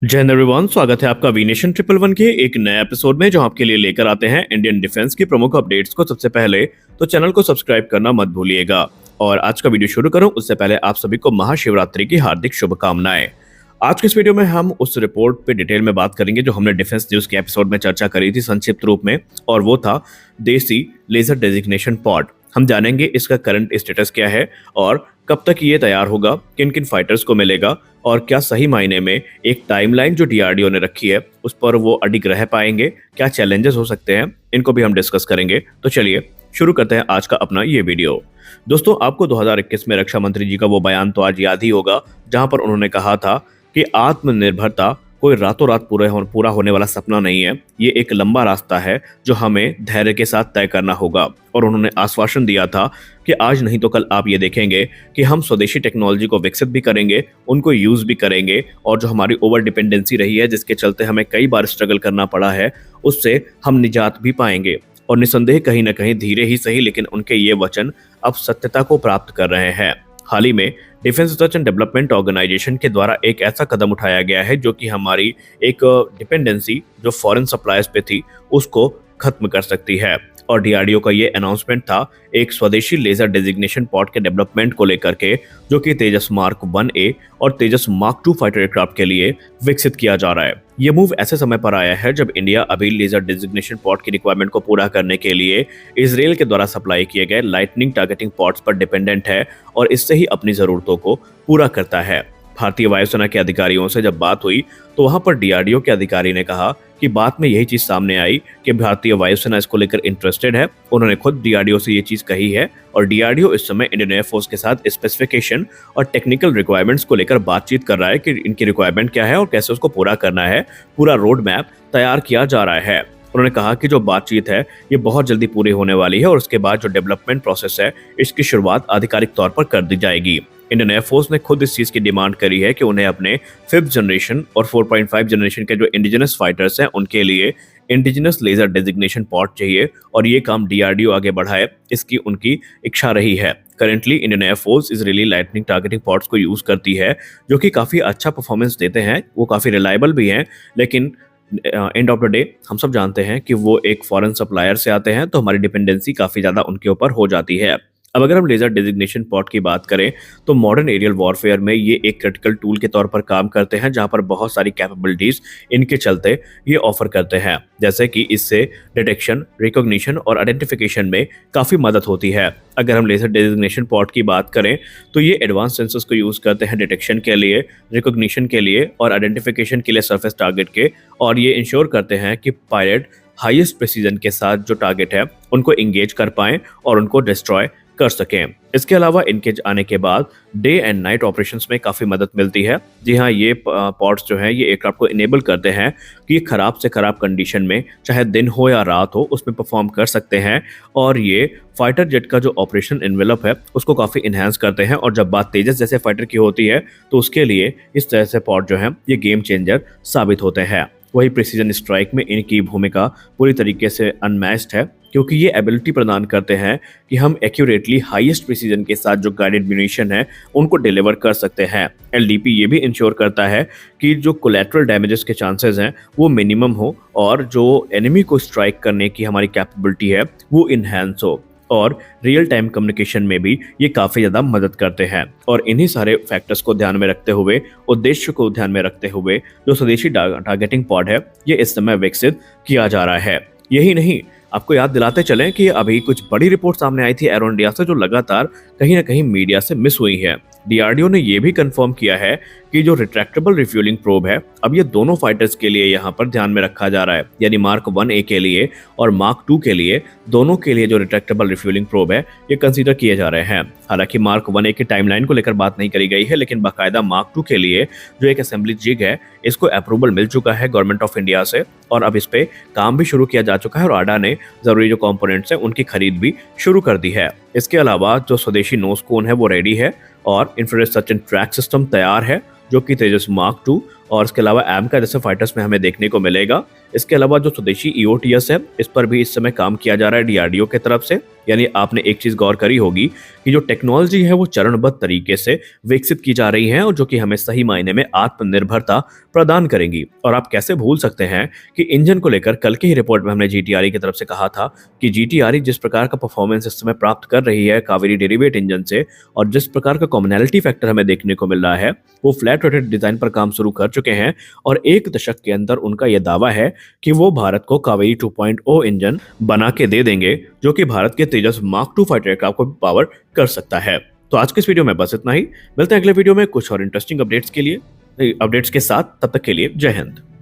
जय हिंद एवरीवन, स्वागत है आपका वी नेशन 111 के एक नए एपिसोड में जो आपके लिए लेकर आते हैं इंडियन डिफेंस की प्रमुख अपडेट्स को। सबसे पहले तो चैनल को सब्सक्राइब करना मत भूलिएगा। और आज का वीडियो शुरू करूं उससे पहले आप सभी को महाशिवरात्रि की हार्दिक शुभकामनाएं। आज के इस वीडियो में हम उस रिपोर्ट पे डिटेल में बात करेंगे जो हमने डिफेंस न्यूज के एपिसोड में चर्चा करी थी संक्षिप्त रूप में, और वो था देसी लेजर डेजिग्नेशन पॉड। हम जानेंगे इसका करंट स्टेटस क्या है और कब तक ये तैयार होगा, किन किन फाइटर्स को मिलेगा और क्या सही मायने में एक टाइमलाइन जो डीआरडीओ ने रखी है उस पर वो अडिग रह पाएंगे, क्या चैलेंजेस हो सकते हैं, इनको भी हम डिस्कस करेंगे। तो चलिए शुरू करते हैं आज का अपना ये वीडियो। दोस्तों, आपको 2021 में रक्षा मंत्री जी का वो बयान तो आज याद ही होगा जहां पर उन्होंने कहा था कि आत्मनिर्भरता कोई रातों रात पूरा होने वाला सपना नहीं है, ये एक लंबा रास्ता है जो हमें धैर्य के साथ तय करना होगा। और उन्होंने आश्वासन दिया था कि आज नहीं तो कल आप ये देखेंगे कि हम स्वदेशी टेक्नोलॉजी को विकसित भी करेंगे, उनको यूज भी करेंगे, और जो हमारी ओवर डिपेंडेंसी रही है जिसके चलते हमें कई बार स्ट्रगल करना पड़ा है उससे हम निजात भी पाएंगे। और निसंदेह कहीं ना कहीं धीरे ही सही लेकिन उनके ये वचन अब सत्यता को प्राप्त कर रहे हैं। हाल ही में defence research and development organisation के द्वारा एक ऐसा कदम उठाया गया है जो कि हमारी एक डिपेंडेंसी जो फॉरेन सप्लायर्स पे थी उसको खत्म कर सकती है। और डीआरडीओ का ये अनाउंसमेंट था एक स्वदेशी लेजर डेजिग्नेशन पॉड के डेवलपमेंट को लेकर के, जो कि तेजस मार्क 1A और तेजस मार्क 2 फाइटर एयरक्राफ्ट के लिए विकसित किया जा रहा है। ये मूव ऐसे समय पर आया है जब इंडिया अभी लेजर डेजिग्नेशन पॉड की रिक्वायरमेंट को पूरा करने के लिए इजराइल के द्वारा सप्लाई किए गए लाइटनिंग टारगेटिंग पॉड्स पर डिपेंडेंट है और इससे ही अपनी जरूरतों को पूरा करता है। भारतीय वायुसेना के अधिकारियों से जब बात हुई तो वहां पर डीआरडीओ के अधिकारी ने कहा कि बात में यही चीज सामने आई कि भारतीय वायुसेना इसको लेकर इंटरेस्टेड है। उन्होंने खुद डीआरडीओ से ये चीज कही है और डीआरडीओ इस समय इंडियन एयरफोर्स के साथ स्पेसिफिकेशन और टेक्निकल रिक्वायरमेंट्स को लेकर बातचीत कर रहा है कि इनकी रिक्वायरमेंट क्या है और कैसे उसको पूरा करना है। पूरा रोड मैप तैयार किया जा रहा है। उन्होंने कहा कि जो बातचीत है ये बहुत जल्दी पूरी होने वाली है और उसके बाद जो डेवलपमेंट प्रोसेस है इसकी शुरुआत आधिकारिक तौर पर कर दी जाएगी। इंडियन एयरफोर्स ने खुद इस चीज की डिमांड करी है कि उन्हें अपने 5th जनरेशन और 4.5 जनरेशन के जो इंडिजिनस फाइटर्स हैं उनके लिए इंडिजिनस लेजर डेजिग्नेशन पॉड चाहिए और ये काम डीआरडीओ आगे बढ़ाए, इसकी उनकी इच्छा रही है। Currently Indian air force Israeli lightning targeting pods को यूज करती है जो कि काफी अच्छा परफॉर्मेंस देते हैं, वो काफी रिलायबल भी हैं, लेकिन एंड ऑफ द डे हम सब जानते हैं कि वो एक फॉरेन सप्लायर से आते हैं तो हमारी डिपेंडेंसी काफी ज्यादा उनके ऊपर हो जाती है। अब अगर हम लेजर डेजिग्नेशन पॉड की बात करें तो मॉडर्न एरियल वॉरफेयर में ये एक क्रिटिकल टूल के तौर पर काम करते हैं जहां पर बहुत सारी कैपेबिलिटीज इनके चलते ये ऑफर करते हैं, जैसे कि इससे डिटेक्शन, रिकॉग्निशन और आइडेंटिफिकेशन में काफ़ी मदद होती है। अगर हम लेजर डेजिग्नेशन पॉड की बात करें तो ये एडवांस सेंसर्स को यूज़ करते हैं डिटेक्शन के लिए, रिकॉग्निशन के लिए और आइडेंटिफिकेशन के लिए सरफेस टारगेट के, और ये इंश्योर करते हैं कि पायलट हाईएस्ट प्रिसीजन के साथ जो टारगेट है उनको इंगेज कर पाएं और उनको डिस्ट्रॉय कर सकें। इसके अलावा इनके आने के बाद डे एंड नाइट ऑपरेशंस में काफ़ी मदद मिलती है। जी हाँ, ये पॉड्स जो हैं ये एयरक्राफ्ट को इनेबल करते हैं कि खराब से खराब कंडीशन में चाहे दिन हो या रात हो उसमें परफॉर्म कर सकते हैं, और ये फाइटर जेट का जो ऑपरेशन एनवेलप है उसको काफ़ी इन्हांस करते हैं। और जब बात तेजस जैसे फाइटर की होती है तो उसके लिए इस तरह से पॉड जो है ये गेम चेंजर साबित होते हैं। वही प्रिसीजन स्ट्राइक में इनकी भूमिका पूरी तरीके से अनमैच्ड है क्योंकि ये एबिलिटी प्रदान करते हैं कि हम एक्यूरेटली हाईएस्ट प्रिसीजन के साथ जो गाइडेड म्यूनिशन है उनको डिलीवर कर सकते हैं। एलडीपी ये भी इंश्योर करता है कि जो कोलैटरल डैमेजेस के चांसेस हैं वो मिनिमम हो और जो एनिमी को स्ट्राइक करने की हमारी कैपेबिलिटी है वो इन्हेंस हो, और रियल टाइम कम्युनिकेशन में भी ये काफ़ी ज़्यादा मदद करते हैं। और इन्हीं सारे फैक्टर्स को ध्यान में रखते हुए, उद्देश्य को ध्यान में रखते हुए जो स्वदेशी टारगेटिंग पॉड है ये इस समय विकसित किया जा रहा है। यही नहीं, आपको याद दिलाते चलें कि अभी कुछ बड़ी रिपोर्ट सामने आई थी एरो इंडिया से जो लगातार कहीं ना कहीं मीडिया से मिस हुई है। डीआरडीओ ने यह भी कंफर्म किया है कि जो रिट्रैक्टेबल रिफ्यूलिंग प्रोब है अब ये दोनों फाइटर्स के लिए यहाँ पर ध्यान में रखा जा रहा है, यानी मार्क 1A के लिए और मार्क 2 के लिए, दोनों के लिए जो रिट्रैक्टेबल रिफ्यूलिंग प्रोब है ये कंसीडर किए जा रहे हैं। हालांकि मार्क 1A की टाइमलाइन को लेकर बात नहीं करी गई है, लेकिन बाकायदा मार्क 2 के लिए जो एक असेंबली जिग है इसको अप्रूवल मिल चुका है गवर्नमेंट ऑफ इंडिया से और अब इस पे काम भी शुरू किया जा चुका है और आडा ने जरूरी जो कंपोनेंट्स हैं उनकी खरीद भी शुरू कर दी है। इसके अलावा जो स्वदेशी नोज कोन है वो रेडी है और infrared search and track system तैयार है जो कि तेजस मार्क 2 और इसके अलावा AMCA जैसे फाइटर्स में हमें देखने को मिलेगा। इसके अलावा जो स्वदेशी EOTS है, इस पर भी इस समय काम किया जा रहा है DRDO की तरफ से। यानी आपने एक चीज गौर करी होगी कि जो टेक्नोलॉजी है वो चरणबद्ध तरीके से विकसित की जा रही है और जो कि हमें सही मायने में आत्मनिर्भरता प्रदान करेंगी। और आप कैसे भूल सकते हैं कि इंजन को लेकर कल की ही रिपोर्ट में हमने GTRE की तरफ से कहा था कि GTRE जिस प्रकार का परफॉर्मेंस इस समय प्राप्त कर रही है कावेरी डेरिवेट इंजन से, और जिस प्रकार का कॉमनैलिटी फैक्टर हमें देखने को मिल रहा है, वो फ्लैट रोटेट डिजाइन पर काम शुरू कर चुके हैं। और एक दशक के अंदर उनका यह दावा है कि वो भारत को कावेरी 2.0 इंजन बना के दे देंगे, जो कि भारत के तेजस मार्क 2 फाइटर एयरक्राफ्ट को पावर कर सकता है। तो आज के इस वीडियो में बस इतना ही। मिलते हैं अगले वीडियो में कुछ और इंटरेस्टिंग अपडेट्स के साथ। तब तक के लिए जय हिंद।